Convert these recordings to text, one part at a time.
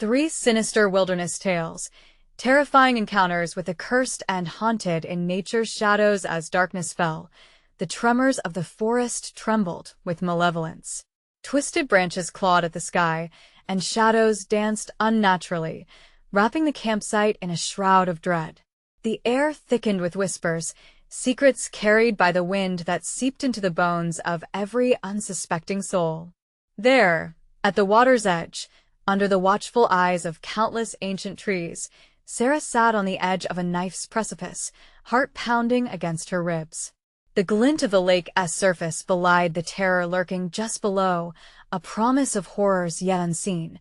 Three sinister wilderness tales, terrifying encounters with the cursed and haunted in nature's shadows as darkness fell. The tremors of the forest trembled with malevolence. Twisted branches clawed at the sky, and shadows danced unnaturally, wrapping the campsite in a shroud of dread. The air thickened with whispers, secrets carried by the wind that seeped into the bones of every unsuspecting soul. There, at the water's edge, under the watchful eyes of countless ancient trees, Sarah sat on the edge of a knife's precipice, heart pounding against her ribs. The glint of the lake's surface belied the terror lurking just below, a promise of horrors yet unseen.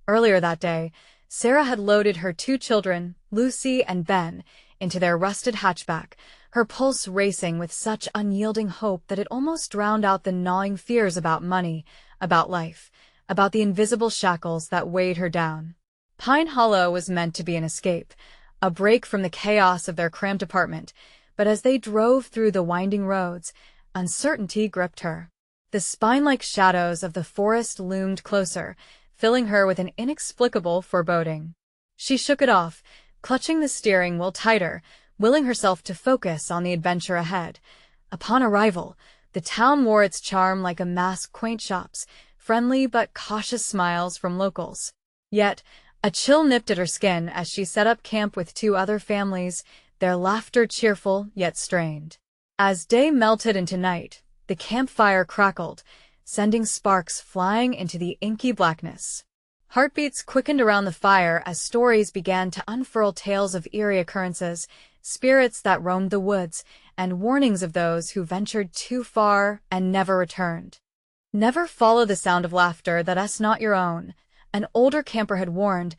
Earlier that day, Sarah had loaded her two children, Lucy and Ben, into their rusted hatchback, her pulse racing with such unyielding hope that it almost drowned out the gnawing fears about money, about life, about the invisible shackles that weighed her down. Pine Hollow was meant to be an escape, a break from the chaos of their cramped apartment, but as they drove through the winding roads, uncertainty gripped her. The spine-like shadows of the forest loomed closer, filling her with an inexplicable foreboding. She shook it off, clutching the steering wheel tighter, willing herself to focus on the adventure ahead. Upon arrival, the town wore its charm like a mass of quaint shops, friendly but cautious smiles from locals. Yet, a chill nipped at her skin as she set up camp with two other families, their laughter cheerful yet strained. As day melted into night, the campfire crackled, sending sparks flying into the inky blackness. Heartbeats quickened around the fire as stories began to unfurl tales of eerie occurrences, spirits that roamed the woods, and warnings of those who ventured too far and never returned. Never follow the sound of laughter that's not your own, an older camper had warned,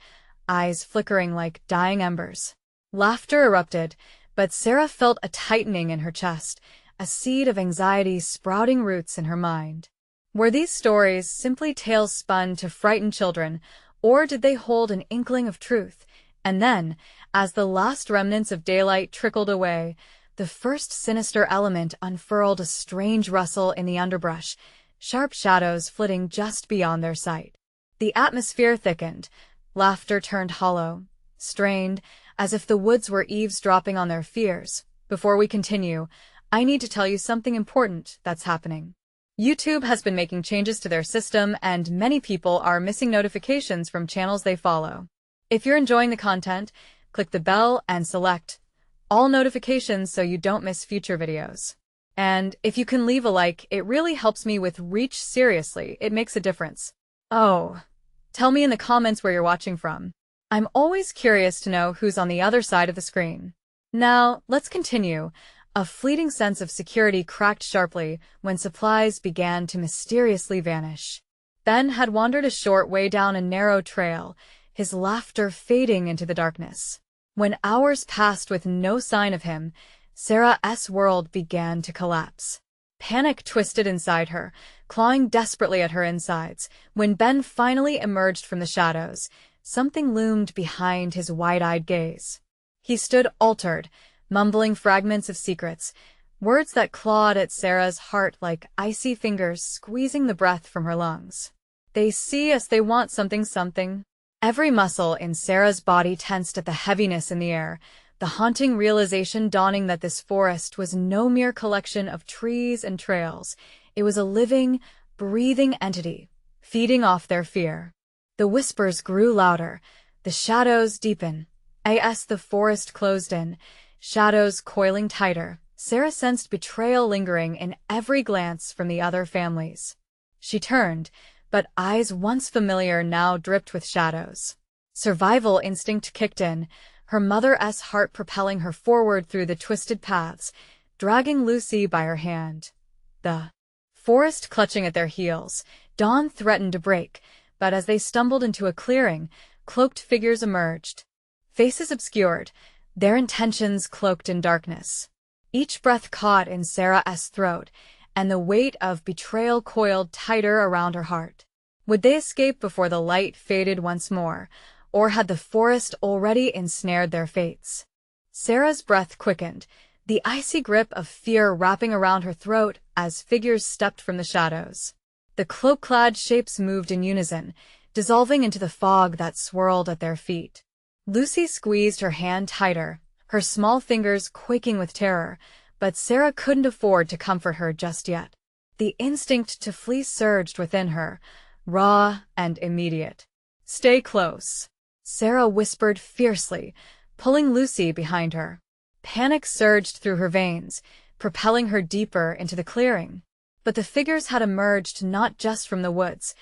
eyes flickering like dying embers. Laughter erupted, but Sarah felt a tightening in her chest, a seed of anxiety sprouting roots in her mind. Were these stories simply tales spun to frighten children, or did they hold an inkling of truth? And then, as the last remnants of daylight trickled away, the first sinister element unfurled, a strange rustle in the underbrush, sharp shadows flitting just beyond their sight. The atmosphere thickened, laughter turned hollow, strained, as if the woods were eavesdropping on their fears. Before we continue, I need to tell you something important that's happening. YouTube has been making changes to their system, and many people are missing notifications from channels they follow. If you're enjoying the content, click the bell and select all notifications so you don't miss future videos. And if you can leave a like, it really helps me with reach. Seriously, it makes a difference. Oh, tell me in the comments where you're watching from. I'm always curious to know who's on the other side of the screen. Now, let's continue. A fleeting sense of security cracked sharply when supplies began to mysteriously vanish. Ben had wandered a short way down a narrow trail, his laughter fading into the darkness. When hours passed with no sign of him, Sarah's world began to collapse. Panic twisted inside her, clawing desperately at her insides. When Ben finally emerged from the shadows, something loomed behind his wide-eyed gaze. He stood altered, mumbling fragments of secrets, words that clawed at Sarah's heart like icy fingers squeezing the breath from her lungs. They see us, they want something. Every muscle in Sarah's body tensed at the heaviness in the air, the haunting realization dawning that this forest was no mere collection of trees and trails. It was a living, breathing entity, feeding off their fear. The whispers grew louder, the shadows deepened. As the forest closed in, shadows coiling tighter, Sarah sensed betrayal lingering in every glance from the other families. She turned, but eyes once familiar now dripped with shadows. Survival instinct kicked in, her mother's heart propelling her forward through the twisted paths, dragging Lucy by her hand. The forest clutching at their heels, dawn threatened to break, but as they stumbled into a clearing, cloaked figures emerged. Faces obscured, their intentions cloaked in darkness. Each breath caught in Sarah's throat, and the weight of betrayal coiled tighter around her heart. Would they escape before the light faded once more, or had the forest already ensnared their fates? Sarah's breath quickened, the icy grip of fear wrapping around her throat as figures stepped from the shadows. The cloak-clad shapes moved in unison, dissolving into the fog that swirled at their feet. Lucy squeezed her hand tighter, her small fingers quaking with terror, but Sarah couldn't afford to comfort her just yet. The instinct to flee surged within her, raw and immediate. "Stay close," Sarah whispered fiercely, pulling Lucy behind her. Panic surged through her veins, propelling her deeper into the clearing. But the figures had emerged not just from the woods.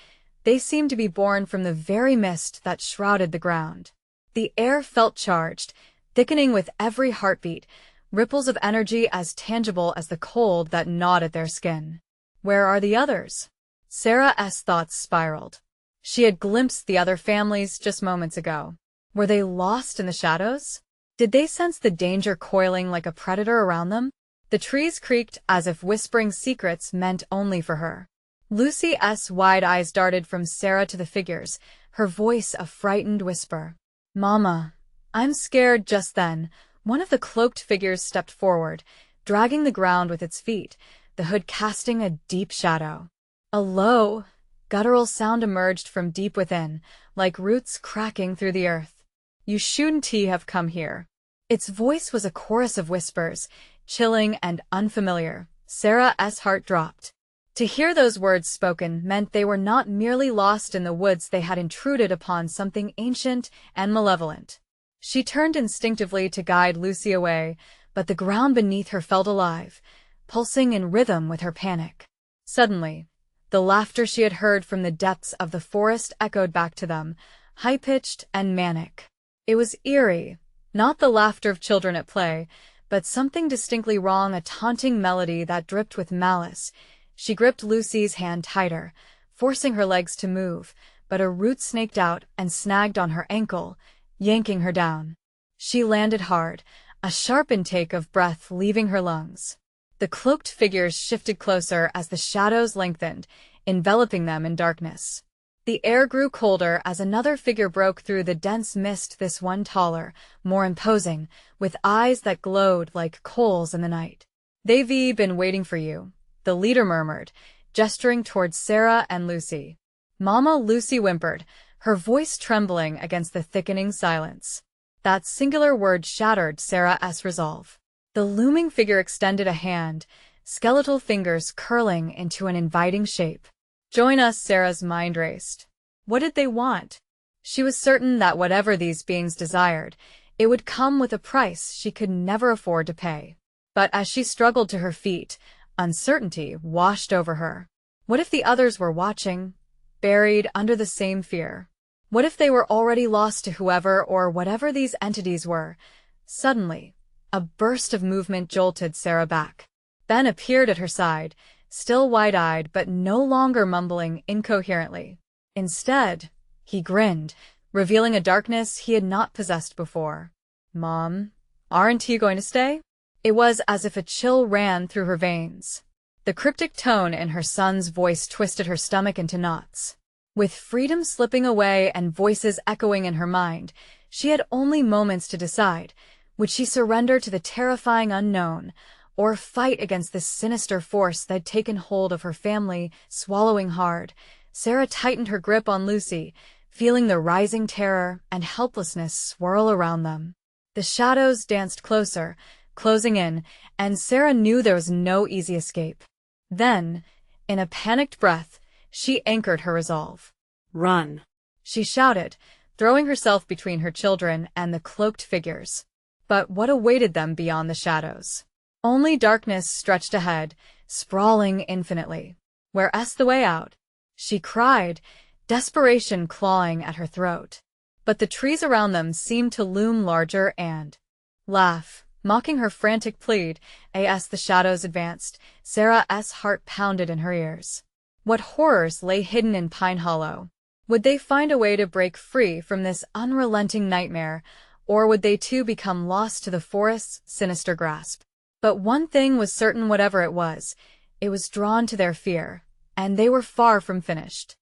They seemed to be born from the very mist that shrouded the ground. The air felt charged, thickening with every heartbeat, ripples of energy as tangible as the cold that gnawed at their skin. Where are the others? Sarah's thoughts spiraled. She had glimpsed the other families just moments ago. Were they lost in the shadows? Did they sense the danger coiling like a predator around them? The trees creaked as if whispering secrets meant only for her. Lucy's wide eyes darted from Sarah to the figures, her voice a frightened whisper. "Mama, I'm scared." Just then, one of the cloaked figures stepped forward, dragging the ground with its feet, the hood casting a deep shadow. A low, guttural sound emerged from deep within, like roots cracking through the earth. "You shouldn't have come here." Its voice was a chorus of whispers, chilling and unfamiliar. Sarah's heart dropped. To hear those words spoken meant they were not merely lost in the woods, they had intruded upon something ancient and malevolent. She turned instinctively to guide Lucy away, but the ground beneath her felt alive, pulsing in rhythm with her panic. Suddenly, the laughter she had heard from the depths of the forest echoed back to them, high-pitched and manic. It was eerie, not the laughter of children at play, but something distinctly wrong, a taunting melody that dripped with malice. She gripped Lucy's hand tighter, forcing her legs to move, but a root snaked out and snagged on her ankle, yanking her down. She landed hard, a sharp intake of breath leaving her lungs. The cloaked figures shifted closer as the shadows lengthened, enveloping them in darkness. The air grew colder as another figure broke through the dense mist, this one taller, more imposing, with eyes that glowed like coals in the night. "They've been waiting for you," the leader murmured, gesturing towards Sarah and Lucy. "Mama," Lucy whimpered, her voice trembling against the thickening silence. That singular word shattered Sarah's resolve. The looming figure extended a hand, skeletal fingers curling into an inviting shape. "Join us." Sarah's mind raced. What did they want? She was certain that whatever these beings desired, it would come with a price she could never afford to pay. But as she struggled to her feet, uncertainty washed over her. What if the others were watching, buried under the same fear? What if they were already lost to whoever or whatever these entities were? Suddenly, a burst of movement jolted Sarah back. Ben appeared at her side, still wide-eyed but no longer mumbling incoherently. Instead, he grinned, revealing a darkness he had not possessed before. "Mom, aren't you going to stay?" It was as if a chill ran through her veins. The cryptic tone in her son's voice twisted her stomach into knots. With freedom slipping away and voices echoing in her mind, she had only moments to decide. Would she surrender to the terrifying unknown, or fight against this sinister force that had taken hold of her family? Swallowing hard, Sarah tightened her grip on Lucy, feeling the rising terror and helplessness swirl around them. The shadows danced closer, closing in, and Sarah knew there was no easy escape. Then, in a panicked breath, she anchored her resolve. "Run!" she shouted, throwing herself between her children and the cloaked figures. But what awaited them beyond the shadows? Only darkness stretched ahead, sprawling infinitely. "Where's the way out?" she cried, desperation clawing at her throat. But the trees around them seemed to loom larger and laugh, mocking her frantic plead. As the shadows advanced, Sarah's heart pounded in her ears. What horrors lay hidden in Pine Hollow? Would they find a way to break free from this unrelenting nightmare, or would they too become lost to the forest's sinister grasp? But one thing was certain, whatever it was drawn to their fear, and they were far from finished.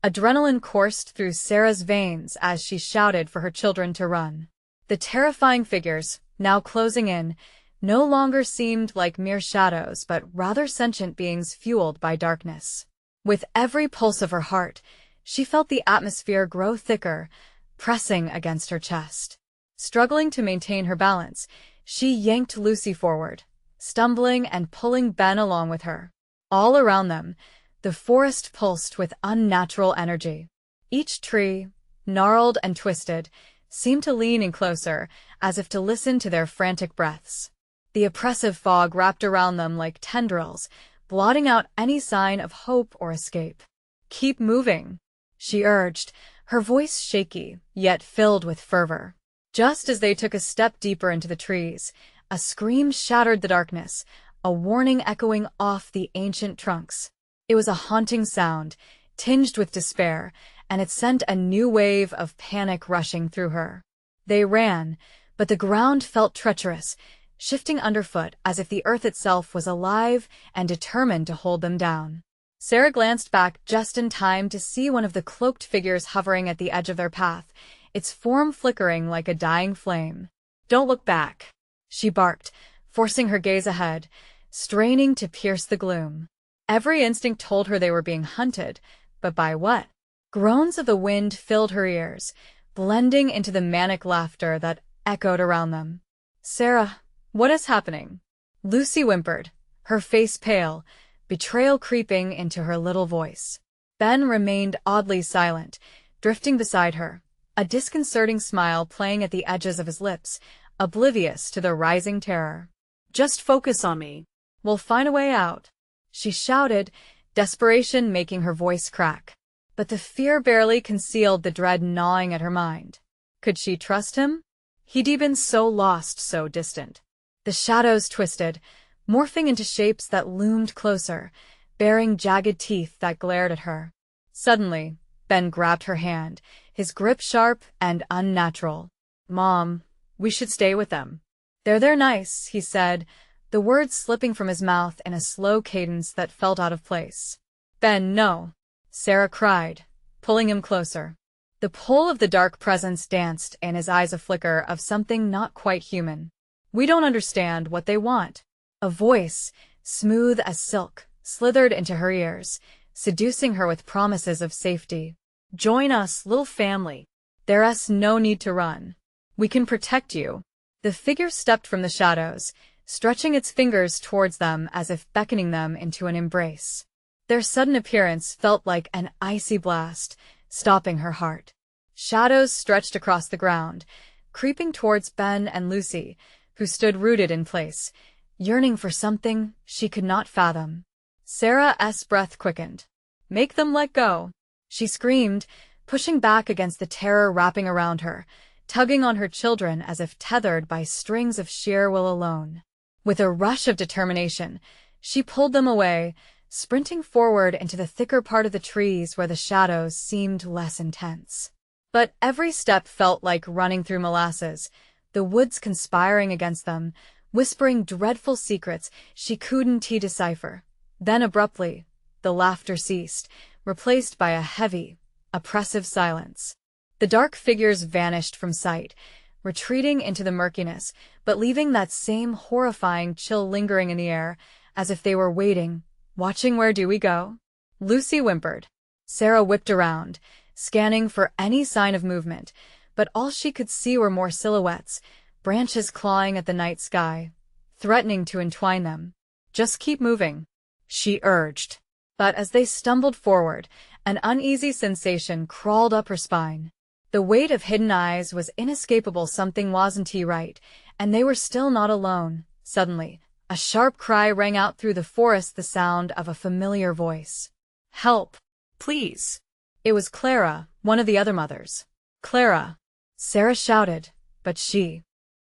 Adrenaline coursed through Sarah's veins as she shouted for her children to run. The terrifying figures, now closing in, no longer seemed like mere shadows but rather sentient beings fueled by darkness. With every pulse of her heart, She felt the atmosphere grow thicker, pressing against her chest. Struggling to maintain her balance, she yanked Lucy forward, stumbling and pulling Ben along with her. All around them, the forest pulsed with unnatural energy. Each tree, gnarled and twisted, seemed to lean in closer, as if to listen to their frantic breaths. The oppressive fog wrapped around them like tendrils, blotting out any sign of hope or escape. "Keep moving," she urged, her voice shaky, yet filled with fervor. Just as they took a step deeper into the trees, a scream shattered the darkness, a warning echoing off the ancient trunks. It was a haunting sound, tinged with despair, and it sent a new wave of panic rushing through her. They ran, but the ground felt treacherous, shifting underfoot as if the earth itself was alive and determined to hold them down. Sarah glanced back just in time to see one of the cloaked figures hovering at the edge of their path, its form flickering like a dying flame. "Don't look back," she barked, forcing her gaze ahead, straining to pierce the gloom. Every instinct told her they were being hunted, but by what? Groans of the wind filled her ears, blending into the manic laughter that echoed around them. "Sarah, what is happening?" Lucy whimpered, her face pale, betrayal creeping into her little voice. Ben remained oddly silent, drifting beside her, a disconcerting smile playing at the edges of his lips, oblivious to the rising terror. "Just focus on me. We'll find a way out," she shouted, desperation making her voice crack. But the fear barely concealed the dread gnawing at her mind. Could she trust him? He'd been so lost, so distant. The shadows twisted, morphing into shapes that loomed closer, bearing jagged teeth that glared at her. Suddenly, Ben grabbed her hand, his grip sharp and unnatural. "Mom, we should stay with them." They're nice," he said, the words slipping from his mouth in a slow cadence that felt out of place. "Ben, no," Sarah cried, pulling him closer. The pull of the dark presence danced in his eyes, a flicker of something not quite human. "We don't understand what they want." A voice, smooth as silk, slithered into her ears, seducing her with promises of safety. "Join us, little family. There's no need to run. We can protect you." The figure stepped from the shadows, stretching its fingers towards them as if beckoning them into an embrace. Their sudden appearance felt like an icy blast, stopping her heart. Shadows stretched across the ground, creeping towards Ben and Lucy, who stood rooted in place, yearning for something she could not fathom. Sarah's breath quickened. "Make them let go," she screamed, pushing back against the terror wrapping around her, tugging on her children as if tethered by strings of sheer will alone. With a rush of determination, she pulled them away, sprinting forward into the thicker part of the trees where the shadows seemed less intense. But every step felt like running through molasses, the woods conspiring against them, whispering dreadful secrets she couldn't decipher. Then abruptly, the laughter ceased, replaced by a heavy, oppressive silence. The dark figures vanished from sight, retreating into the murkiness, but leaving that same horrifying chill lingering in the air, as if they were waiting, watching. "Where do we go?" Lucy whimpered. Sarah whipped around, scanning for any sign of movement, but all she could see were more silhouettes, branches clawing at the night sky, threatening to entwine them. "Just keep moving," she urged. But as they stumbled forward, an uneasy sensation crawled up her spine. The weight of hidden eyes was inescapable. Something wasn't right, and they were still not alone. Suddenly, a sharp cry rang out through the forest, the sound of a familiar voice. "Help, please." It was Clara, one of the other mothers. "Clara," Sarah shouted, but she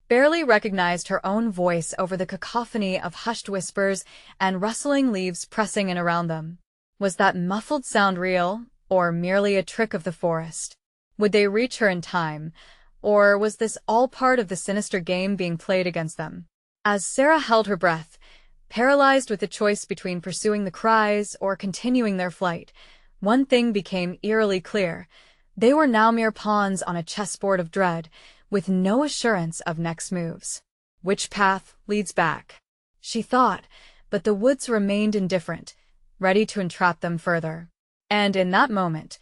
barely recognized her own voice over the cacophony of hushed whispers and rustling leaves pressing in around them. Was that muffled sound real, or merely a trick of the forest? Would they reach her in time, or was this all part of the sinister game being played against them? As Sarah held her breath, paralyzed with the choice between pursuing the cries or continuing their flight, one thing became eerily clear. They were now mere pawns on a chessboard of dread, with no assurance of next moves. "Which path leads back?" she thought, but the woods remained indifferent, ready to entrap them further. And in that moment,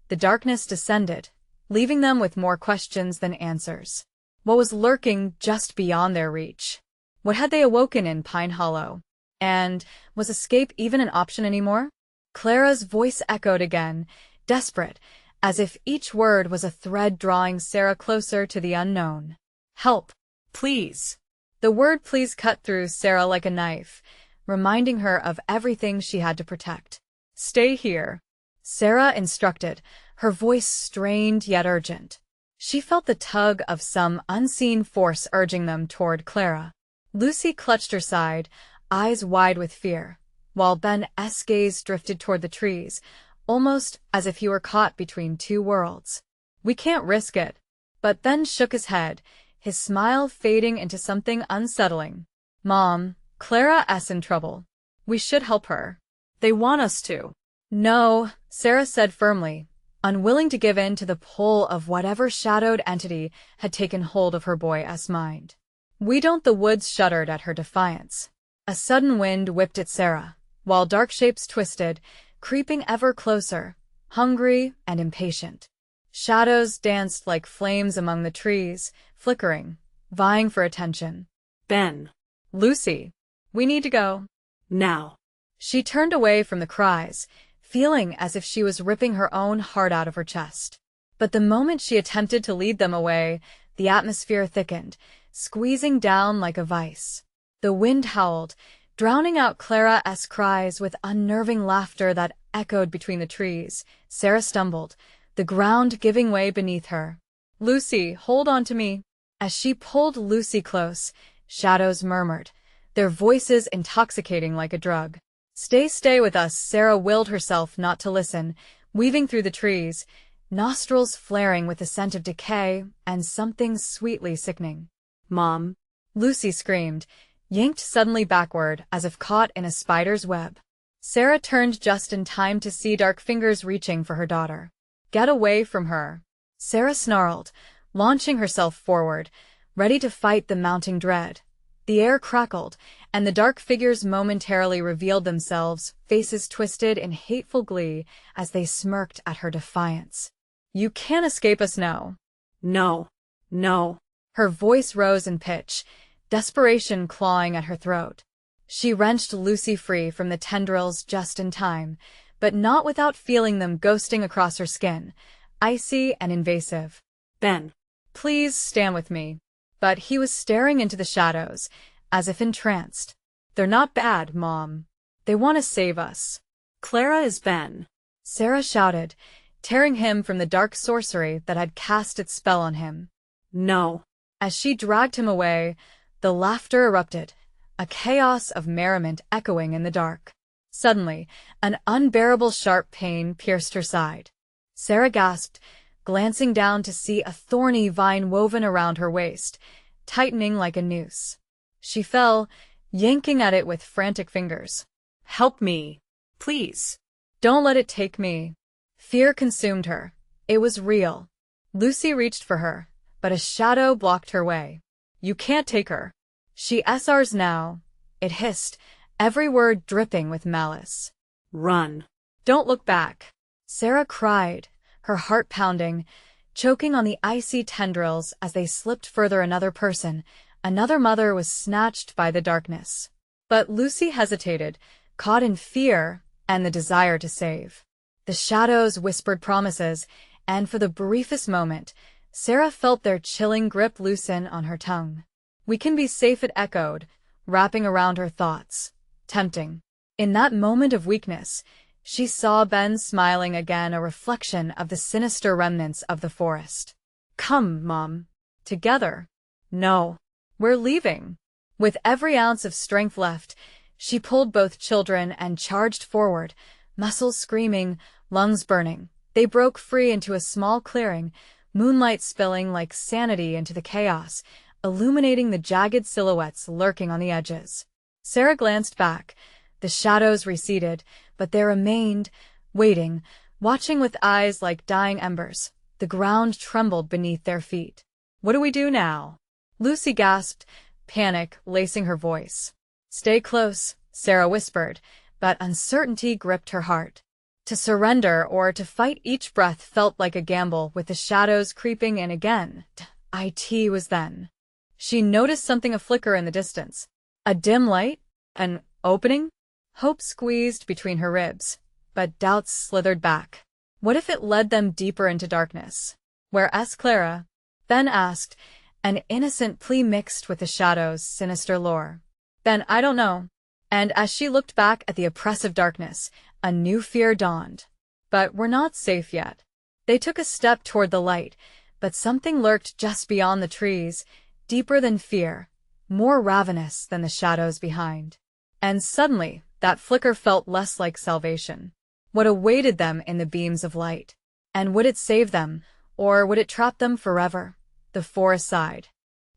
The darkness descended, leaving them with more questions than answers. What was lurking just beyond their reach? What had they awoken in Pine Hollow? And was escape even an option anymore? Clara's voice echoed again, desperate, as if each word was a thread drawing Sarah closer to the unknown. Help, please. The word please cut through Sarah like a knife, reminding her of everything she had to protect. Stay here, Sarah instructed, her voice strained yet urgent. She felt the tug of some unseen force urging them toward Clara. Lucy clutched her side, eyes wide with fear, while Ben's gaze drifted toward the trees, almost as if he were caught between two worlds. We can't risk it. But Ben shook his head, his smile fading into something unsettling. Mom, Clara's in trouble. We should help her. They want us to. No, Sarah said firmly, unwilling to give in to the pull of whatever shadowed entity had taken hold of her boy's mind. We don't. The woods shuddered at her defiance. A sudden wind whipped at Sarah, while dark shapes twisted, creeping ever closer, hungry and impatient. Shadows danced like flames among the trees, flickering, vying for attention. Ben. Lucy, we need to go. Now. She turned away from the cries, feeling as if she was ripping her own heart out of her chest. But the moment she attempted to lead them away, the atmosphere thickened, squeezing down like a vice. The wind howled, drowning out Clara's cries with unnerving laughter that echoed between the trees. Sarah stumbled, the ground giving way beneath her. Lucy, hold on to me. As she pulled Lucy close, shadows murmured, their voices intoxicating like a drug. Stay with us. Sarah willed herself not to listen, weaving through the trees, nostrils flaring with the scent of decay and something sweetly sickening. Mom. Lucy screamed, yanked suddenly backward as if caught in a spider's web. Sarah turned just in time to see dark fingers reaching for her daughter. Get away from her. Sarah snarled, launching herself forward, ready to fight the mounting dread. The air crackled, and the dark figures momentarily revealed themselves, faces twisted in hateful glee as they smirked at her defiance. You can't escape us now. No. No. Her voice rose in pitch, desperation clawing at her throat. She wrenched Lucy free from the tendrils just in time, but not without feeling them ghosting across her skin, icy and invasive. Ben. Please stand with me. But he was staring into the shadows, as if entranced. They're not bad, Mom. They want to save us. Clara is Ben. Sarah shouted, tearing him from the dark sorcery that had cast its spell on him. No. As she dragged him away, the laughter erupted, a chaos of merriment echoing in the dark. Suddenly, an unbearable sharp pain pierced her side. Sarah gasped, glancing down to see a thorny vine woven around her waist, tightening like a noose. She fell, yanking at it with frantic fingers. Help me. Please. Don't let it take me. Fear consumed her. It was real. Lucy reached for her, but a shadow blocked her way. You can't take her. She's ours now, it hissed, every word dripping with malice. Run. Don't look back. Sarah cried, her heart pounding, choking on the icy tendrils as they slipped further. Another mother was snatched by the darkness. But Lucy hesitated, caught in fear and the desire to save. The shadows whispered promises, and for the briefest moment, Sarah felt their chilling grip loosen on her tongue. We can be safe, it echoed, wrapping around her thoughts. Tempting. In that moment of weakness, she saw Ben smiling again, a reflection of the sinister remnants of the forest. Come, Mom. Together. No. We're leaving. With every ounce of strength left, she pulled both children and charged forward, muscles screaming, lungs burning. They broke free into a small clearing, moonlight spilling like sanity into the chaos, illuminating the jagged silhouettes lurking on the edges. Sarah glanced back. The shadows receded, but they remained, waiting, watching with eyes like dying embers. The ground trembled beneath their feet. What do we do now? Lucy gasped, panic lacing her voice. Stay close, Sarah whispered, but uncertainty gripped her heart. To surrender or to fight each breath felt like a gamble, with the shadows creeping in again. It was then. She noticed something a flicker in the distance. A dim light? An opening? Hope squeezed between her ribs, but doubts slithered back. What if it led them deeper into darkness? Whereas Clara then asked, an innocent plea mixed with the shadow's sinister lore. Then I don't know. And as she looked back at the oppressive darkness, a new fear dawned. But we're not safe yet. They took a step toward the light, but something lurked just beyond the trees, deeper than fear, more ravenous than the shadows behind. And suddenly, that flicker felt less like salvation. What awaited them in the beams of light? And would it save them, or would it trap them forever? The forest sighed.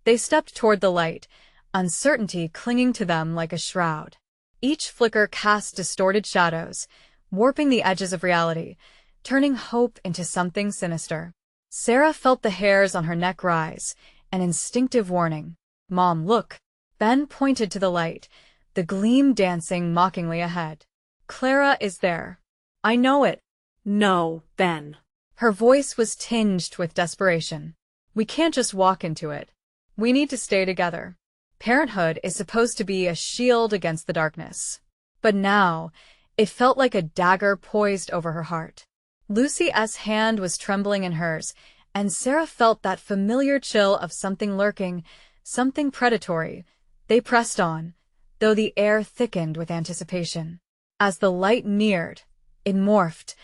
They stepped toward the light, uncertainty clinging to them like a shroud. Each flicker cast distorted shadows, warping the edges of reality, turning hope into something sinister. Sarah felt the hairs on her neck rise, an instinctive warning. Mom, look. Ben pointed to the light, the gleam dancing mockingly ahead. Clara is there. I know it. No, Ben. Her voice was tinged with desperation. We can't just walk into it. We need to stay together. Parenthood is supposed to be a shield against the darkness. But now, it felt like a dagger poised over her heart. Lucy's hand was trembling in hers, and Sarah felt that familiar chill of something lurking, something predatory. They pressed on, though the air thickened with anticipation. As the light neared, it morphed,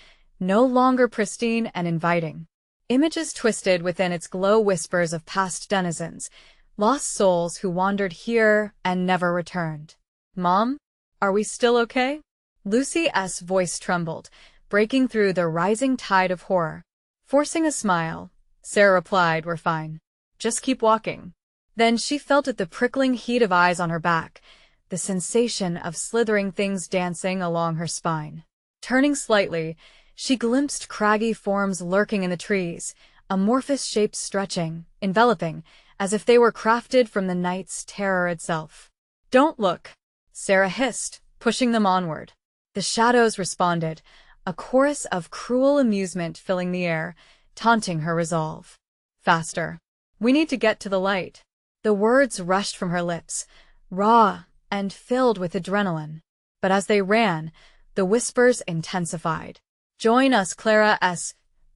no longer pristine and inviting. Images twisted within its glow, whispers of past denizens, lost souls who wandered here and never returned. Mom, are we still okay? Lucy's voice trembled, breaking through the rising tide of horror. Forcing a smile, Sarah replied, we're fine. Just keep walking. Then she felt the prickling heat of eyes on her back, the sensation of slithering things dancing along her spine. Turning slightly, she glimpsed craggy forms lurking in the trees, amorphous shapes stretching, enveloping, as if they were crafted from the night's terror itself. Don't look, Sarah hissed, pushing them onward. The shadows responded, a chorus of cruel amusement filling the air, taunting her resolve. Faster. We need to get to the light. The words rushed from her lips, raw and filled with adrenaline. But as they ran, the whispers intensified. Join us, Clara.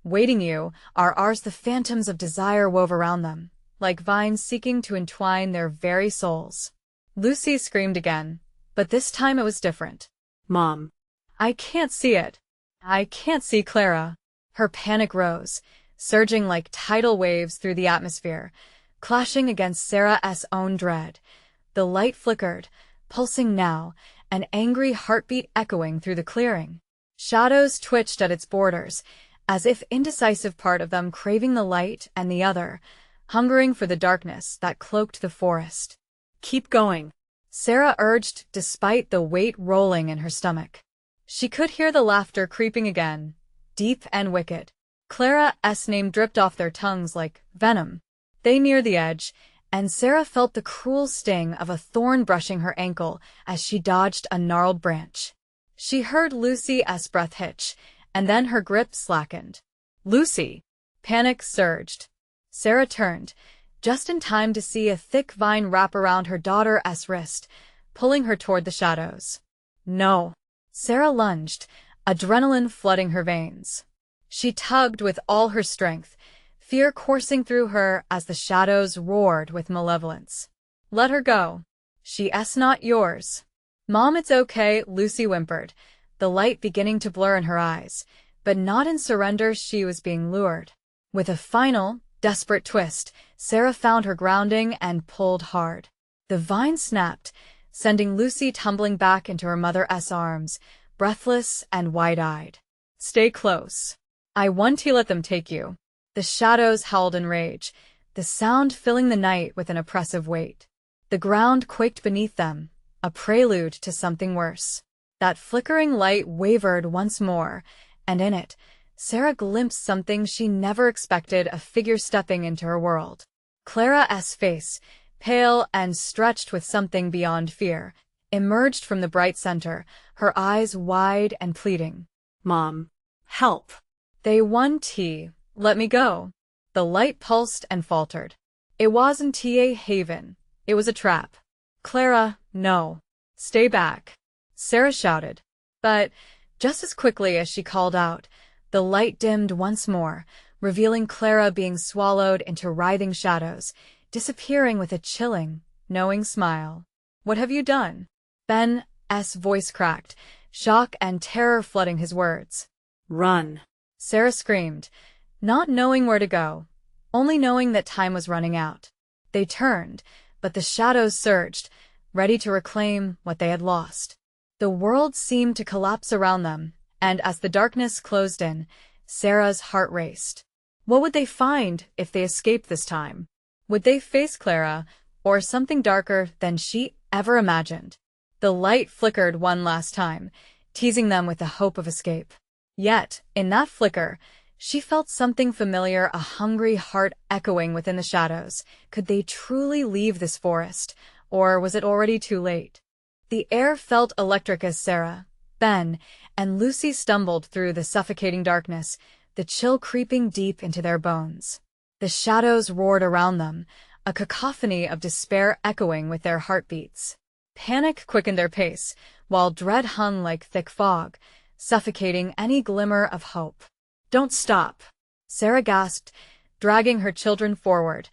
Waiting you are ours. The phantoms of desire wove around them, like vines seeking to entwine their very souls. Lucy screamed again, but this time it was different. Mom. I can't see it. I can't see Clara. Her panic rose, surging like tidal waves through the atmosphere, clashing against Sarah's own dread. The light flickered, pulsing now, an angry heartbeat echoing through the clearing. Shadows twitched at its borders, as if indecisive, part of them craving the light and the other, hungering for the darkness that cloaked the forest. Keep going, Sarah urged, despite the weight rolling in her stomach. She could hear the laughter creeping again, deep and wicked. Clara's name dripped off their tongues like venom. They neared the edge, and Sarah felt the cruel sting of a thorn brushing her ankle as she dodged a gnarled branch. She heard Lucy's breath hitch, and then her grip slackened. Lucy! Panic surged. Sarah turned, just in time to see a thick vine wrap around her daughter's wrist, pulling her toward the shadows. No! Sarah lunged, adrenaline flooding her veins. She tugged with all her strength, fear coursing through her as the shadows roared with malevolence. Let her go. She's not yours. Mom, it's okay, Lucy whimpered, the light beginning to blur in her eyes, but not in surrender. She was being lured. With a final, desperate twist, Sarah found her grounding and pulled hard. The vine snapped, sending Lucy tumbling back into her mother's arms, breathless and wide-eyed. Stay close. I want to let them take you. The shadows howled in rage, the sound filling the night with an oppressive weight. The ground quaked beneath them, a prelude to something worse. That flickering light wavered once more, and in it, Sarah glimpsed something she never expected, a figure stepping into her world. Clara's face, pale and stretched with something beyond fear, emerged from the bright center, her eyes wide and pleading. Mom. Help. They want tea. Let me go. The light pulsed and faltered. It wasn't a haven. It was a trap. Clara, no. Stay back. Sarah shouted. But just as quickly as she called out, the light dimmed once more, revealing Clara being swallowed into writhing shadows, disappearing with a chilling, knowing smile. What have you done? Ben's voice cracked, shock and terror flooding his words. Run. Sarah screamed, not knowing where to go, only knowing that time was running out. They turned, but the shadows surged, ready to reclaim what they had lost. The world seemed to collapse around them, and as the darkness closed in, Sarah's heart raced. What would they find if they escaped this time? Would they face Clara, or something darker than she ever imagined? The light flickered one last time, teasing them with the hope of escape. Yet, in that flicker, she felt something familiar, a hungry heart echoing within the shadows. Could they truly leave this forest, or was it already too late? The air felt electric as Sarah, Ben, and Lucy stumbled through the suffocating darkness, the chill creeping deep into their bones. The shadows roared around them, a cacophony of despair echoing with their heartbeats. Panic quickened their pace, while dread hung like thick fog, suffocating any glimmer of hope. Don't stop, Sarah gasped, dragging her children forward,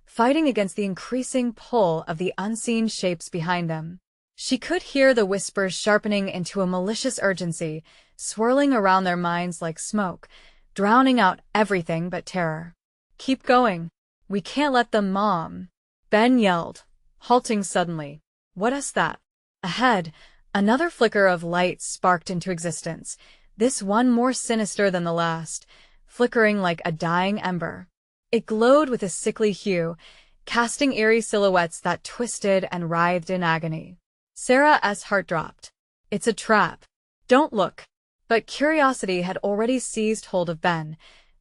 fighting against the increasing pull of the unseen shapes behind them. She could hear the whispers sharpening into a malicious urgency, swirling around their minds like smoke, drowning out everything but terror. Keep going. We can't let them, Mom. Ben yelled, halting suddenly. What is that? Ahead, another flicker of light sparked into existence, this one more sinister than the last, flickering like a dying ember. It glowed with a sickly hue, casting eerie silhouettes that twisted and writhed in agony. Sarah's heart dropped. It's a trap. Don't look. But curiosity had already seized hold of Ben,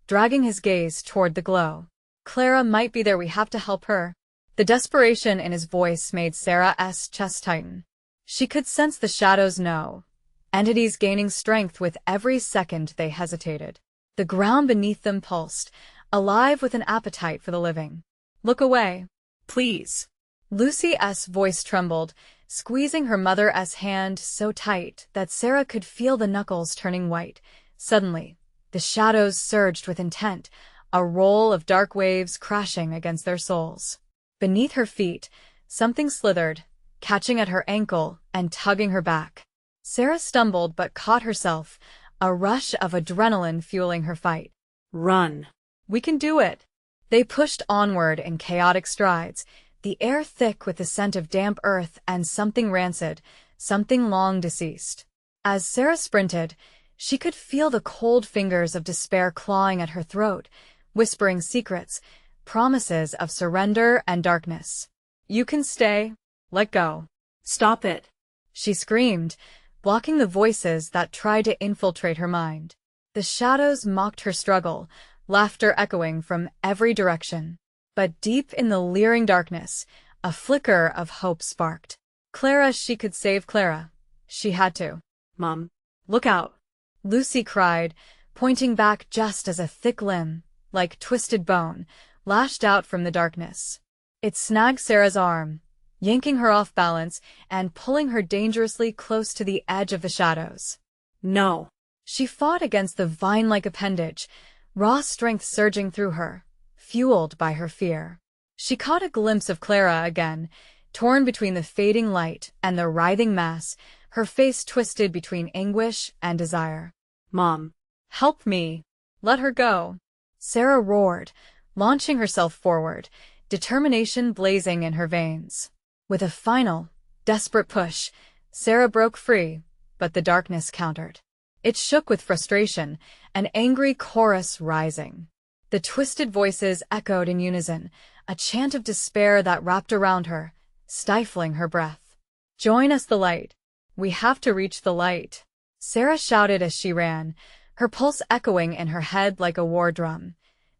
dragging his gaze toward the glow. Clara might be there, we have to help her. The desperation in his voice made Sarah's chest tighten. She could sense the shadows know, entities gaining strength with every second they hesitated. The ground beneath them pulsed, alive with an appetite for the living. Look away. Please. Lucy's voice trembled, squeezing her mother's hand so tight that Sarah could feel the knuckles turning white. Suddenly, the shadows surged with intent, a roll of dark waves crashing against their souls. Beneath her feet, something slithered, catching at her ankle and tugging her back. Sarah stumbled but caught herself, a rush of adrenaline fueling her fight. Run. We can do it. They pushed onward in chaotic strides, the air thick with the scent of damp earth and something rancid, something long deceased. As Sarah sprinted, she could feel the cold fingers of despair clawing at her throat, whispering secrets, promises of surrender and darkness. You can stay. Let go. Stop it. She screamed, blocking the voices that tried to infiltrate her mind. The shadows mocked her struggle, laughter echoing from every direction. But deep in the leering darkness, a flicker of hope sparked. Clara, she could save Clara. She had to. Mom. Look out. Lucy cried, pointing back just as a thick limb, like twisted bone, lashed out from the darkness. It snagged Sarah's arm, yanking her off balance and pulling her dangerously close to the edge of the shadows. No. She fought against the vine-like appendage, raw strength surging through her, fueled by her fear. She caught a glimpse of Clara again, torn between the fading light and the writhing mass, her face twisted between anguish and desire. Mom. Help me. Let her go. Sarah roared, launching herself forward, determination blazing in her veins. With a final, desperate push, Sarah broke free, but the darkness countered. It shook with frustration, an angry chorus rising. The twisted voices echoed in unison, a chant of despair that wrapped around her, stifling her breath. Join us, the light. We have to reach the light. Sarah shouted as she ran, her pulse echoing in her head like a war drum.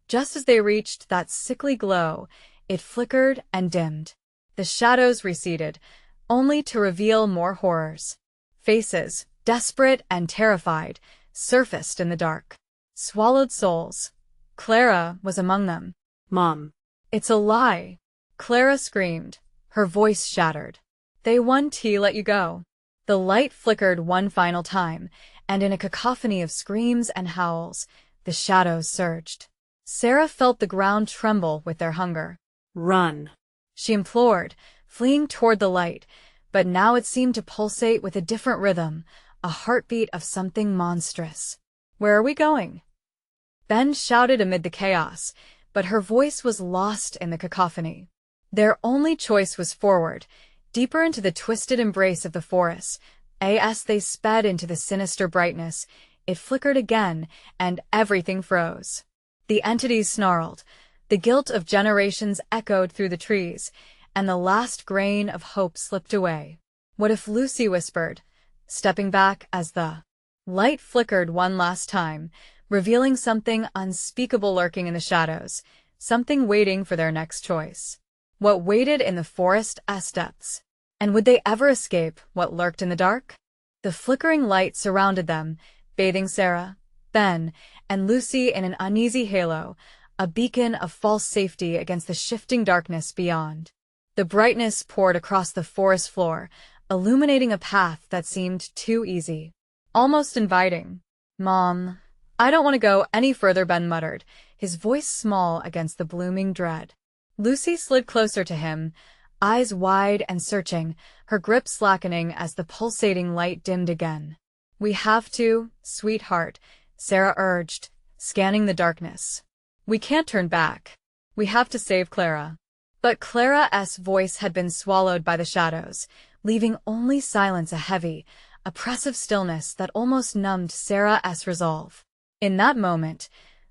Just as they reached that sickly glow, it flickered and dimmed. The shadows receded, only to reveal more horrors. Faces, desperate and terrified, surfaced in the dark. Swallowed souls. Clara was among them. Mom. It's a lie. Clara screamed, her voice shattered. They won't let you go. The light flickered one final time, and in a cacophony of screams and howls, the shadows surged. Sarah felt the ground tremble with their hunger. Run. She implored, fleeing toward the light, but now it seemed to pulsate with a different rhythm, a heartbeat of something monstrous. Where are we going? Ben shouted amid the chaos, but her voice was lost in the cacophony. Their only choice was forward, deeper into the twisted embrace of the forest. As they sped into the sinister brightness, it flickered again, and everything froze. The entities snarled, the guilt of generations echoed through the trees, and the last grain of hope slipped away. What if Lucy whispered, stepping back as the light flickered one last time, revealing something unspeakable lurking in the shadows, something waiting for their next choice. What waited in the forest's depths? And would they ever escape what lurked in the dark? The flickering light surrounded them, bathing Sarah, Ben, and Lucy in an uneasy halo, a beacon of false safety against the shifting darkness beyond. The brightness poured across the forest floor, illuminating a path that seemed too easy, almost inviting. Mom, I don't want to go any further, Ben muttered, his voice small against the blooming dread. Lucy slid closer to him, eyes wide and searching, her grip slackening as the pulsating light dimmed again. We have to, sweetheart, Sarah urged, scanning the darkness. We can't turn back. We have to save Clara. But Clara's voice had been swallowed by the shadows, leaving only silence, a heavy, oppressive stillness that almost numbed Sarah's resolve. In that moment,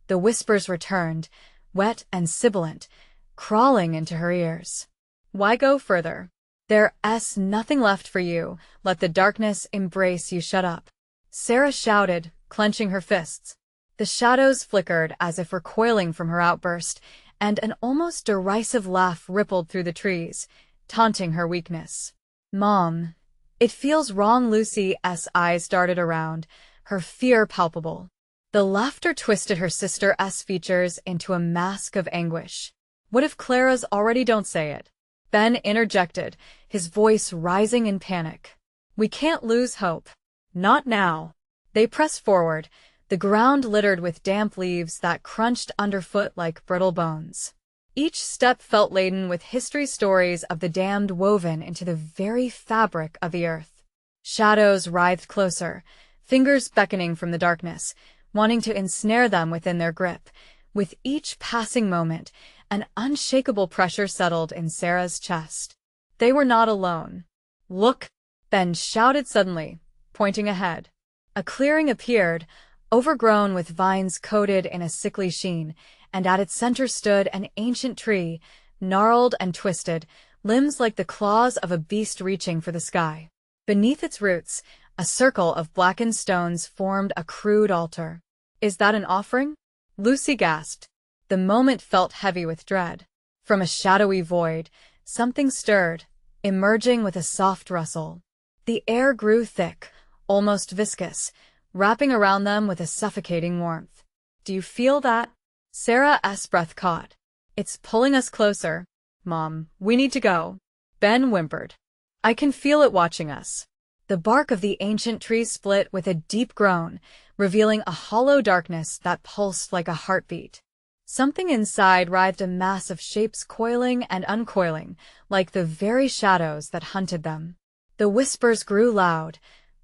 the whispers returned, wet and sibilant, crawling into her ears. Why go further? There's nothing left for you. Let the darkness embrace you. Shut up. Sarah shouted, clenching her fists. The shadows flickered as if recoiling from her outburst, and an almost derisive laugh rippled through the trees, taunting her weakness. Mom, it feels wrong. Lucy's eyes darted around, her fear palpable. The laughter twisted her sister's features into a mask of anguish. What if Clara's already? Don't say it. Ben interjected, his voice rising in panic. We can't lose hope. Not now. They pressed forward, the ground littered with damp leaves that crunched underfoot like brittle bones. Each step felt laden with history stories of the damned woven into the very fabric of the earth. Shadows writhed closer, fingers beckoning from the darkness, wanting to ensnare them within their grip. With each passing moment, an unshakable pressure settled in Sarah's chest. They were not alone. Look! Ben shouted suddenly, pointing ahead. A clearing appeared, overgrown with vines coated in a sickly sheen, and at its center stood an ancient tree, gnarled and twisted, limbs like the claws of a beast reaching for the sky. Beneath its roots, a circle of blackened stones formed a crude altar. Is that an offering? Lucy gasped. The moment felt heavy with dread. From a shadowy void, something stirred, emerging with a soft rustle. The air grew thick, almost viscous, wrapping around them with a suffocating warmth. Do you feel that? Sarah's breath caught. It's pulling us closer. Mom, we need to go. Ben whimpered. I can feel it watching us. The bark of the ancient tree split with a deep groan, revealing a hollow darkness that pulsed like a heartbeat. Something inside writhed, a mass of shapes coiling and uncoiling, like the very shadows that hunted them. The whispers grew loud,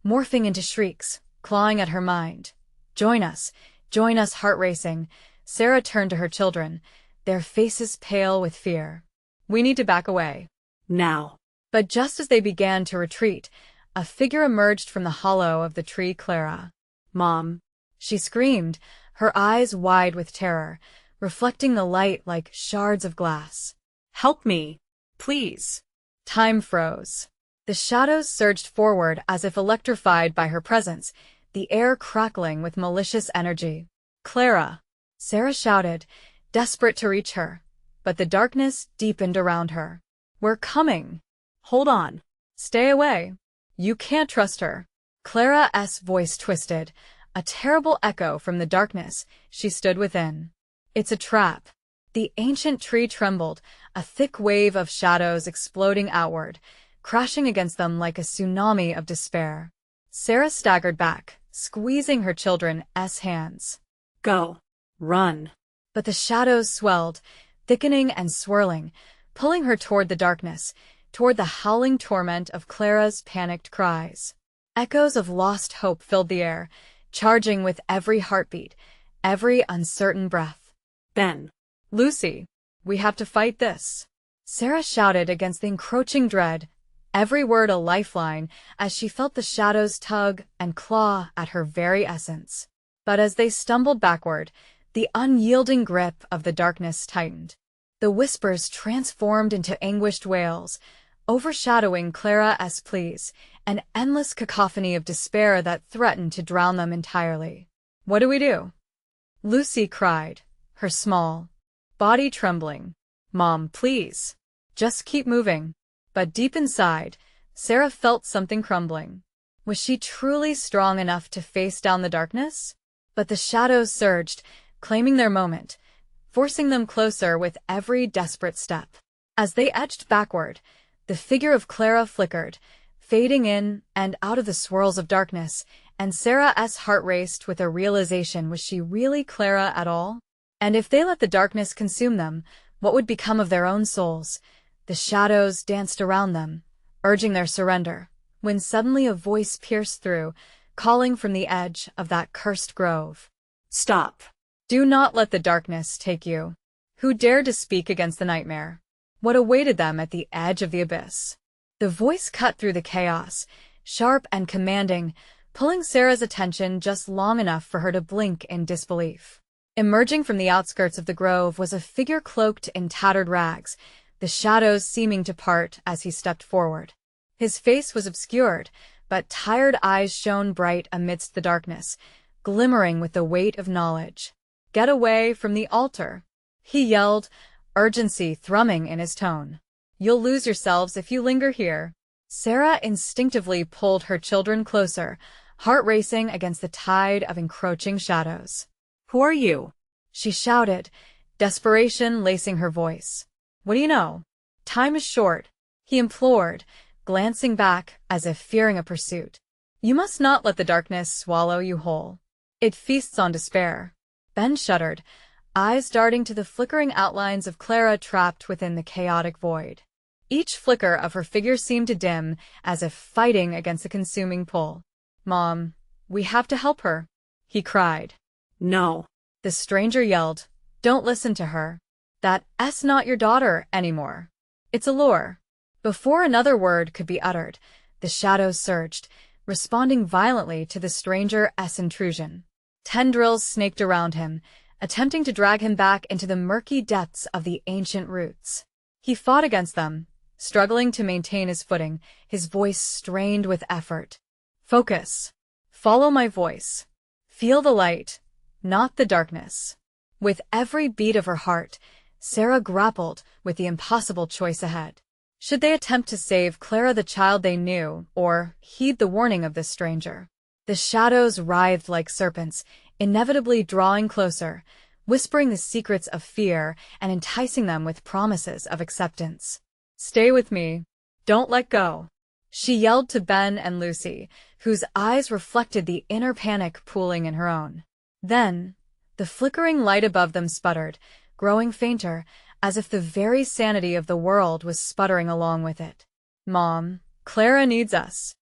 morphing into shrieks, clawing at her mind. Join us, heart racing. Sarah turned to her children, their faces pale with fear. We need to back away. Now. But just as they began to retreat, a figure emerged from the hollow of the tree. Clara. Mom. She screamed, her eyes wide with terror, reflecting the light like shards of glass. Help me, please. Time froze. The shadows surged forward as if electrified by her presence, the air crackling with malicious energy. Clara! Sarah shouted, desperate to reach her, but the darkness deepened around her. We're coming. Hold on. Stay away. You can't trust her. Clara's voice twisted, a terrible echo from the darkness she stood within. It's a trap. The ancient tree trembled, a thick wave of shadows exploding outward, crashing against them like a tsunami of despair. Sarah staggered back, squeezing her children's hands. Go. Run. But the shadows swelled, thickening and swirling, pulling her toward the darkness, toward the howling torment of Clara's panicked cries. Echoes of lost hope filled the air, charging with every heartbeat, every uncertain breath. Ben. Lucy, we have to fight this. Sarah shouted against the encroaching dread, every word a lifeline as she felt the shadows tug and claw at her very essence. But as they stumbled backward, the unyielding grip of the darkness tightened. The whispers transformed into anguished wails, overshadowing Clara's pleas, an endless cacophony of despair that threatened to drown them entirely. What do we do? Lucy cried, her small body trembling. Mom, please. Just keep moving. But deep inside, Sarah felt something crumbling. Was she truly strong enough to face down the darkness? But the shadows surged, claiming their moment, forcing them closer with every desperate step. As they edged backward, the figure of Clara flickered, fading in and out of the swirls of darkness, and Sarah's heart raced with a realization: was she really Clara at all? And if they let the darkness consume them, what would become of their own souls? The shadows danced around them, urging their surrender, when suddenly a voice pierced through, calling from the edge of that cursed grove. Stop. Do not let the darkness take you. Who dared to speak against the nightmare? What awaited them at the edge of the abyss? The voice cut through the chaos, sharp and commanding, pulling Sarah's attention just long enough for her to blink in disbelief. Emerging from the outskirts of the grove was a figure cloaked in tattered rags, the shadows seeming to part as he stepped forward. His face was obscured, but tired eyes shone bright amidst the darkness, glimmering with the weight of knowledge. Get away from the altar, he yelled, urgency thrumming in his tone. You'll lose yourselves if you linger here. Sarah instinctively pulled her children closer, heart racing against the tide of encroaching shadows. Who are you? She shouted, desperation lacing her voice. What do you know? Time is short, he implored, glancing back as if fearing a pursuit. You must not let the darkness swallow you whole. It feasts on despair. Ben shuddered, eyes darting to the flickering outlines of Clara trapped within the chaotic void. Each flicker of her figure seemed to dim, as if fighting against the consuming pull. Mom, we have to help her, he cried. No. The stranger yelled, don't listen to her. That's not your daughter anymore. It's a lure. Before another word could be uttered, the shadows surged, responding violently to the stranger's intrusion. Tendrils snaked around him, attempting to drag him back into the murky depths of the ancient roots. He fought against them, struggling to maintain his footing, his voice strained with effort. Focus. Follow my voice. Feel the light, not the darkness. With every beat of her heart, Sarah grappled with the impossible choice ahead. Should they attempt to save Clara, the child they knew, or heed the warning of this stranger? The shadows writhed like serpents, inevitably drawing closer, whispering the secrets of fear and enticing them with promises of acceptance. Stay with me. Don't let go, she yelled to Ben and Lucy, whose eyes reflected the inner panic pooling in her own. Then, the flickering light above them sputtered, growing fainter, as if the very sanity of the world was sputtering along with it. Mom, Clara needs us,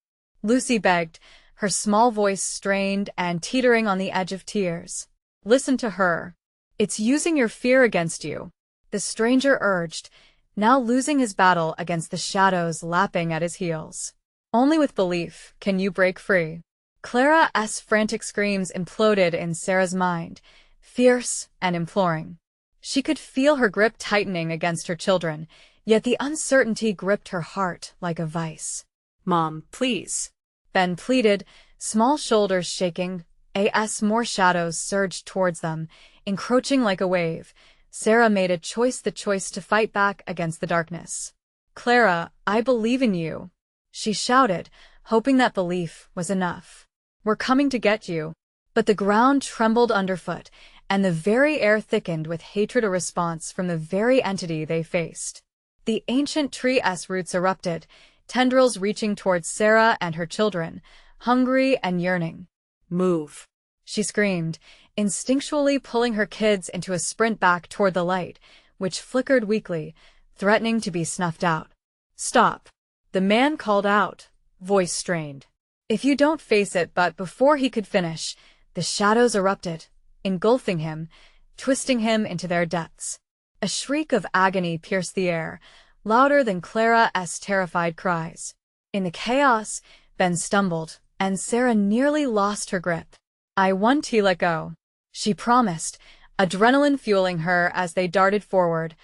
Lucy begged, her small voice strained and teetering on the edge of tears. Listen to her. It's using your fear against you, the stranger urged, now losing his battle against the shadows lapping at his heels. Only with belief can you break free. Clara's frantic screams imploded in Sarah's mind, fierce and imploring. She could feel her grip tightening against her children, yet the uncertainty gripped her heart like a vice. Mom, please. Ben pleaded, small shoulders shaking, as more shadows surged towards them, encroaching like a wave. Sarah made a choice, the choice to fight back against the darkness. Clara, I believe in you, she shouted, hoping that belief was enough. We're coming to get you. But the ground trembled underfoot, and the very air thickened with hatred, a response from the very entity they faced. The ancient tree's roots erupted, tendrils reaching towards Sarah and her children, hungry and yearning. Move, She screamed, instinctually pulling her kids into a sprint back toward the light, which flickered weakly, threatening to be snuffed out. Stop, the man called out, voice strained. If you don't face it, but before he could finish, the shadows erupted, engulfing him, twisting him into their depths. A shriek of agony pierced the air, louder than Clara's terrified cries. In the chaos, Ben stumbled, and Sarah nearly lost her grip. I won't let go, she promised, adrenaline fueling her as they darted forward,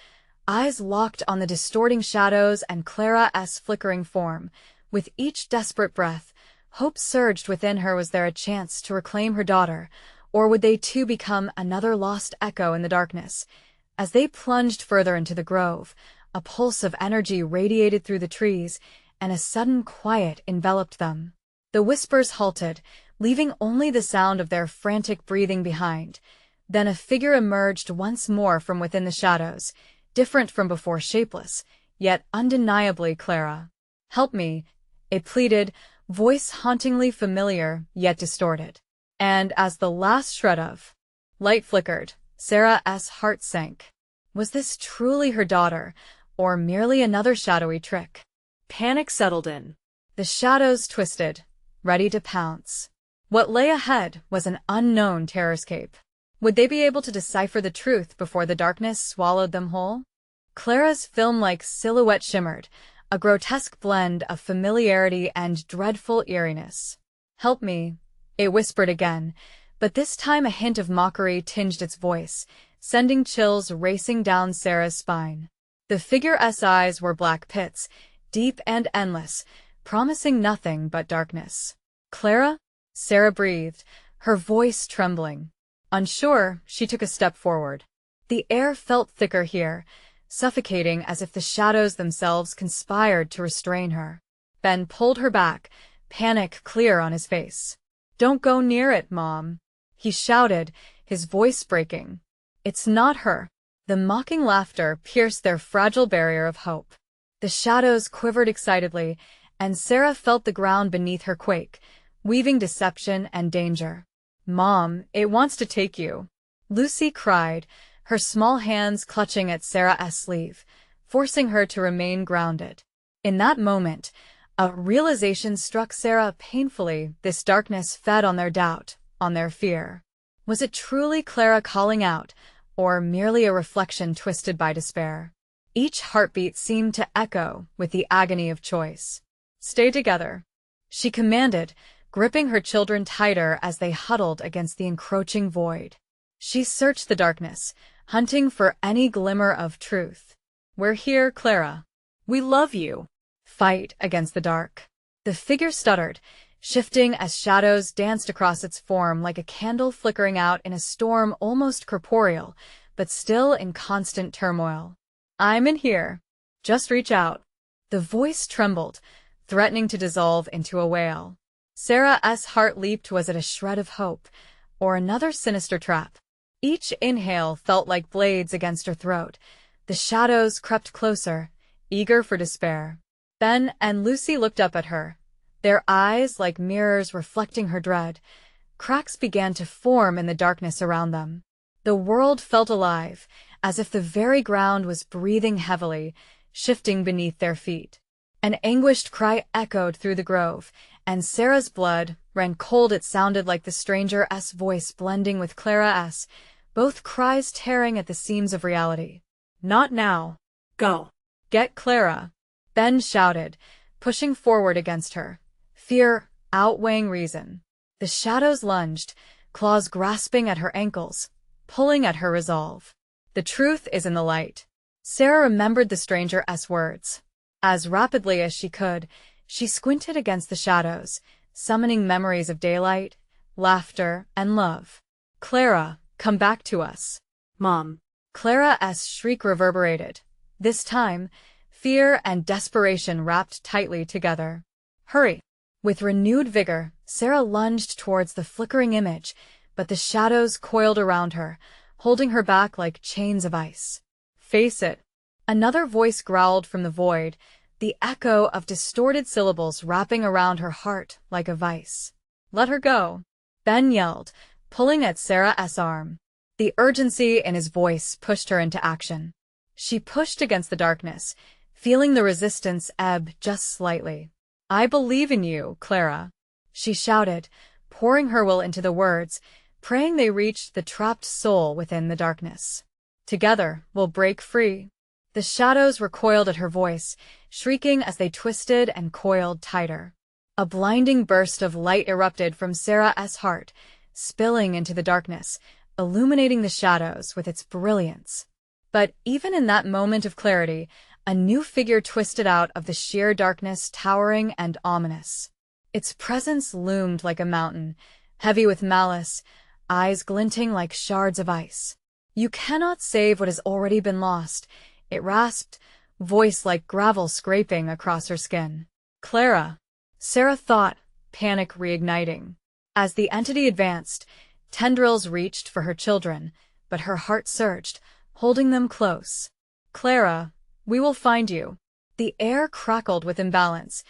eyes locked on the distorting shadows and Clara's flickering form. With each desperate breath, hope surged within her. Was there a chance to reclaim her daughter, or would they too become another lost echo in the darkness? As they plunged further into the grove, a pulse of energy radiated through the trees, and a sudden quiet enveloped them. The whispers halted, leaving only the sound of their frantic breathing behind. Then a figure emerged once more from within the shadows, different from before, shapeless, yet undeniably Clara. Help me, it pleaded, voice hauntingly familiar, yet distorted. And as the last shred of light flickered, Sarah's heart sank. Was this truly her daughter, or merely another shadowy trick? Panic settled in. The shadows twisted, ready to pounce. What lay ahead was an unknown terrorscape. Would they be able to decipher the truth before the darkness swallowed them whole? Clara's film-like silhouette shimmered, a grotesque blend of familiarity and dreadful eeriness. Help me, it whispered again, but this time a hint of mockery tinged its voice, sending chills racing down Sarah's spine. The figure's eyes were black pits, deep and endless, promising nothing but darkness. Clara? Sarah breathed, her voice trembling. Unsure, she took a step forward. The air felt thicker here, suffocating as if the shadows themselves conspired to restrain her. Ben pulled her back, panic clear on his face. Don't go near it, Mom, he shouted, his voice breaking. It's not her. The mocking laughter pierced their fragile barrier of hope. The shadows quivered excitedly, and Sarah felt the ground beneath her quake, weaving deception and danger. Mom, it wants to take you, Lucy cried, her small hands clutching at Sarah's sleeve, forcing her to remain grounded. In that moment, a realization struck Sarah painfully. This darkness fed on their doubt, on their fear. Was it truly Clara calling out, or merely a reflection twisted by despair? Each heartbeat seemed to echo with the agony of choice. Stay together, she commanded, gripping her children tighter as they huddled against the encroaching void. She searched the darkness, hunting for any glimmer of truth. We're here, Clara. We love you. Fight against the dark. The figure stuttered, shifting as shadows danced across its form like a candle flickering out in a storm, almost corporeal, but still in constant turmoil. I'm in here. Just reach out. The voice trembled, threatening to dissolve into a wail. Sarah's heart leaped. Was it a shred of hope, or another sinister trap? Each inhale felt like blades against her throat. The shadows crept closer, eager for despair. Ben and Lucy looked up at her, their eyes like mirrors reflecting her dread. Cracks began to form in the darkness around them. The world felt alive, as if the very ground was breathing heavily, shifting beneath their feet. An anguished cry echoed through the grove, and Sarah's blood ran cold. It sounded like the stranger's voice blending with Clara's, both cries tearing at the seams of reality. Not now. Go. Get Clara, Ben shouted, pushing forward against her, fear outweighing reason. The shadows lunged, claws grasping at her ankles, pulling at her resolve. The truth is in the light. Sarah remembered the stranger's words. As rapidly as she could, she squinted against the shadows, summoning memories of daylight, laughter, and love. Clara, come back to us. Mom. Clara's shriek reverberated. This time, fear and desperation wrapped tightly together. Hurry! With renewed vigor, Sarah lunged towards the flickering image, but the shadows coiled around her, holding her back like chains of ice. "Face it." Another voice growled from the void, the echo of distorted syllables wrapping around her heart like a vice. "Let her go," Ben yelled, pulling at Sarah's arm. The urgency in his voice pushed her into action. She pushed against the darkness, feeling the resistance ebb just slightly. "I believe in you, Clara," she shouted, pouring her will into the words, praying they reached the trapped soul within the darkness. "Together, we'll break free." The shadows recoiled at her voice, shrieking as they twisted and coiled tighter. A blinding burst of light erupted from Sarah's heart, spilling into the darkness, illuminating the shadows with its brilliance. But even in that moment of clarity, a new figure twisted out of the sheer darkness, towering and ominous. Its presence loomed like a mountain, heavy with malice, eyes glinting like shards of ice. "You cannot save what has already been lost," it rasped, voice like gravel scraping across her skin. "Clara," Sarah thought, panic reigniting. As the entity advanced, tendrils reached for her children, but her heart surged, holding them close. "Clara, we will find you." The air crackled with imbalance,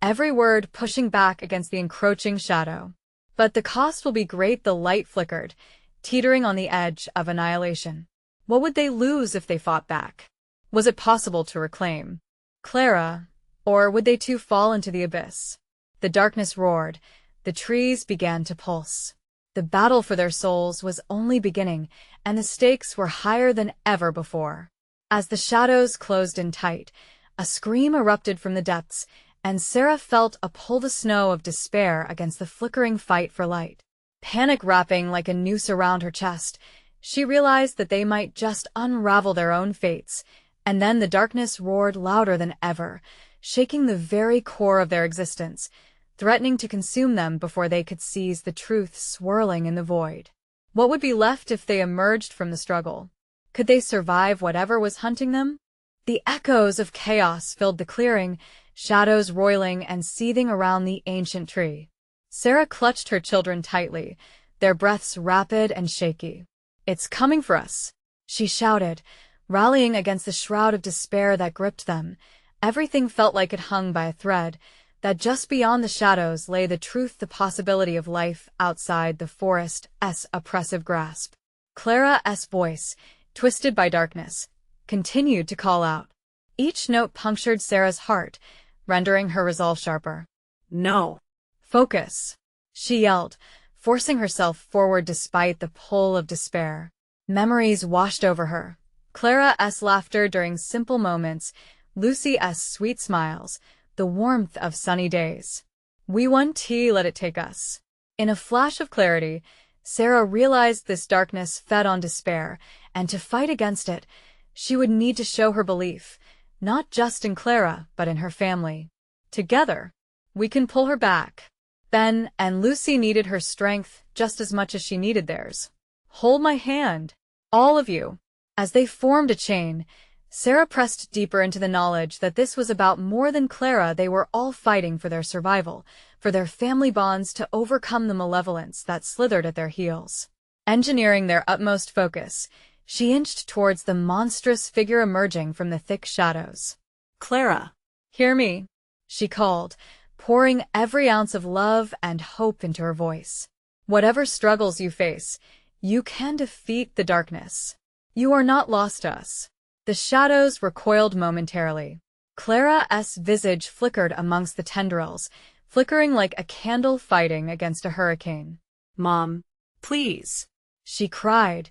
every word pushing back against the encroaching shadow. "But the cost will be great." The light flickered, teetering on the edge of annihilation. What would they lose if they fought back? Was it possible to reclaim Clara, or would they too fall into the abyss? The darkness roared, the trees began to pulse. The battle for their souls was only beginning, and the stakes were higher than ever before. As the shadows closed in tight, a scream erupted from the depths, and Sarah felt a pull the snow of despair against the flickering fight for light. Panic wrapping like a noose around her chest, she realized that they might just unravel their own fates, and then the darkness roared louder than ever, shaking the very core of their existence, threatening to consume them before they could seize the truth swirling in the void. What would be left if they emerged from the struggle? Could they survive whatever was hunting them? The echoes of chaos filled the clearing, shadows roiling and seething around the ancient tree. Sarah clutched her children tightly, their breaths rapid and shaky. "It's coming for us," she shouted, rallying against the shroud of despair that gripped them. Everything felt like it hung by a thread, that just beyond the shadows lay the truth, the possibility of life outside the forest's oppressive grasp. Clara's voice, twisted by darkness, continued to call out. Each note punctured Sarah's heart, rendering her resolve sharper. "No." "Focus," she yelled, forcing herself forward despite the pull of despair. Memories washed over her. Clara's laughter during simple moments, Lucy's sweet smiles, the warmth of sunny days. "We won tea, let it take us." In a flash of clarity, Sarah realized this darkness fed on despair, and to fight against it, she would need to show her belief, not just in Clara, but in her family. Together, we can pull her back. Ben and Lucy needed her strength just as much as she needed theirs. "Hold my hand, all of you." As they formed a chain, Sarah pressed deeper into the knowledge that this was about more than Clara. They were all fighting for their survival, for their family bonds, to overcome the malevolence that slithered at their heels. Engineering their utmost focus, she inched towards the monstrous figure emerging from the thick shadows. "Clara." "Hear me," she called, pouring every ounce of love and hope into her voice. "Whatever struggles you face, you can defeat the darkness. You are not lost to us." The shadows recoiled momentarily. Clara's visage flickered amongst the tendrils, flickering like a candle fighting against a hurricane. "Mom, please," she cried,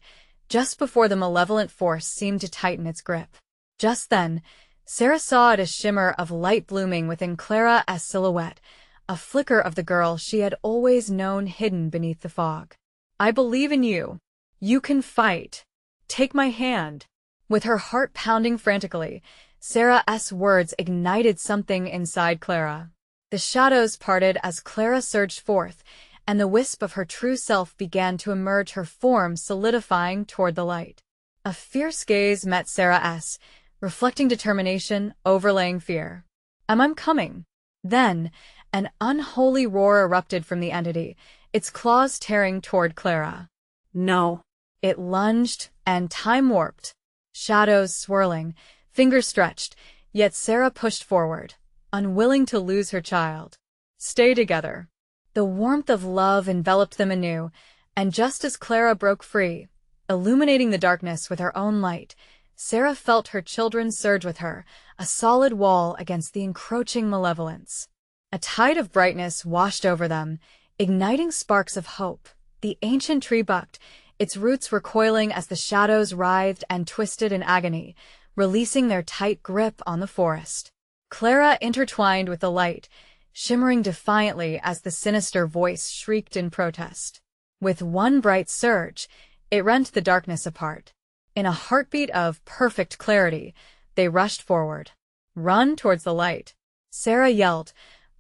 just before the malevolent force seemed to tighten its grip. Just then, Sarah saw a shimmer of light blooming within Clara's silhouette, a flicker of the girl she had always known hidden beneath the fog. "I believe in you. You can fight. Take my hand." With her heart pounding frantically, Sarah's words ignited something inside Clara. The shadows parted as Clara surged forth, and the wisp of her true self began to emerge, her form solidifying toward the light. A fierce gaze met Sarah's, reflecting determination, overlaying fear. "I'm coming." Then, an unholy roar erupted from the entity, its claws tearing toward Clara. No. It lunged, and time warped. Shadows swirling, fingers stretched, yet Sarah pushed forward, unwilling to lose her child. Stay together. The warmth of love enveloped them anew, and just as Clara broke free, illuminating the darkness with her own light, Sarah felt her children surge with her, a solid wall against the encroaching malevolence. A tide of brightness washed over them, igniting sparks of hope. The ancient tree bucked, its roots recoiling as the shadows writhed and twisted in agony, releasing their tight grip on the forest. Clara intertwined with the light, shimmering defiantly as the sinister voice shrieked in protest. With one bright surge, it rent the darkness apart. In a heartbeat of perfect clarity, they rushed forward. Run towards the light, Sarah yelled,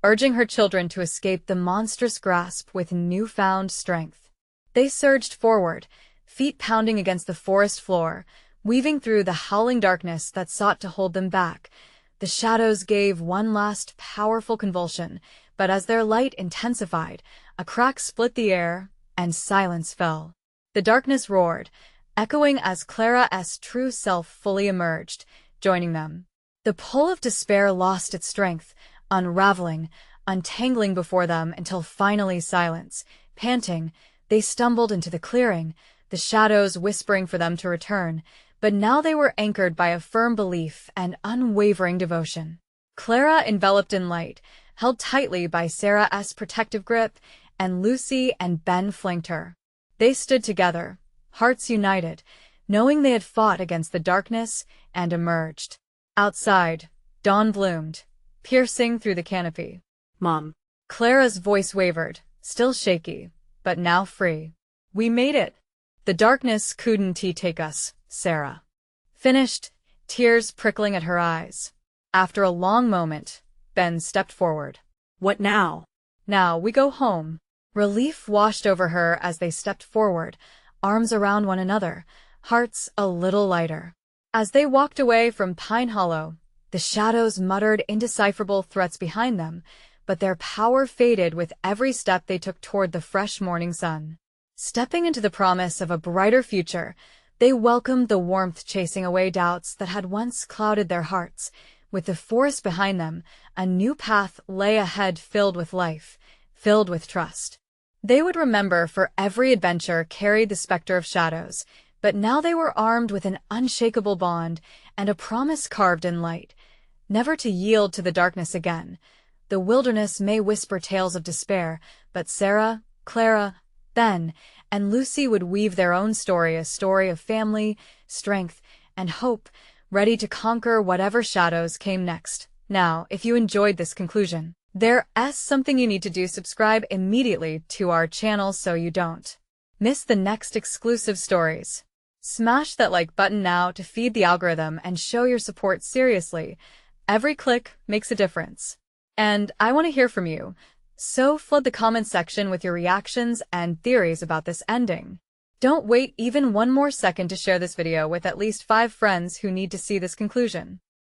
urging her children to escape the monstrous grasp with newfound strength. They surged forward, feet pounding against the forest floor, weaving through the howling darkness that sought to hold them back. The shadows gave one last powerful convulsion, but as their light intensified, a crack split the air, and silence fell. The darkness roared, echoing as Clara's true self fully emerged, joining them. The pull of despair lost its strength, unraveling, untangling before them until finally silence. Panting, they stumbled into the clearing, the shadows whispering for them to return, but now they were anchored by a firm belief and unwavering devotion. Clara, enveloped in light, held tightly by Sarah's protective grip, and Lucy and Ben flanked her. They stood together, hearts united, knowing they had fought against the darkness and emerged. Outside, dawn bloomed, piercing through the canopy. Mom. Clara's voice wavered, still shaky, but now free. We made it. The darkness couldn't take us, Sarah finished, tears prickling at her eyes. After a long moment, Ben stepped forward. What now? Now we go home. Relief washed over her as they stepped forward, arms around one another, hearts a little lighter. As they walked away from Pine Hollow, the shadows muttered indecipherable threats behind them, but their power faded with every step they took toward the fresh morning sun. Stepping into the promise of a brighter future, they welcomed the warmth chasing away doubts that had once clouded their hearts. With the forest behind them, a new path lay ahead filled with life, filled with trust. They would remember for every adventure carried the specter of shadows, but now they were armed with an unshakable bond and a promise carved in light, never to yield to the darkness again. The wilderness may whisper tales of despair, but Sarah, Clara, Ben, and Lucy would weave their own story, a story of family, strength, and hope, ready to conquer whatever shadows came next. Now, if you enjoyed this conclusion, there's something you need to do: subscribe immediately to our channel so you don't miss the next exclusive stories. Smash that like button now to feed the algorithm and show your support seriously. Every click makes a difference. And I want to hear from you, so flood the comments section with your reactions and theories about this ending. Don't wait even one more second to share this video with at least 5 friends who need to see this conclusion.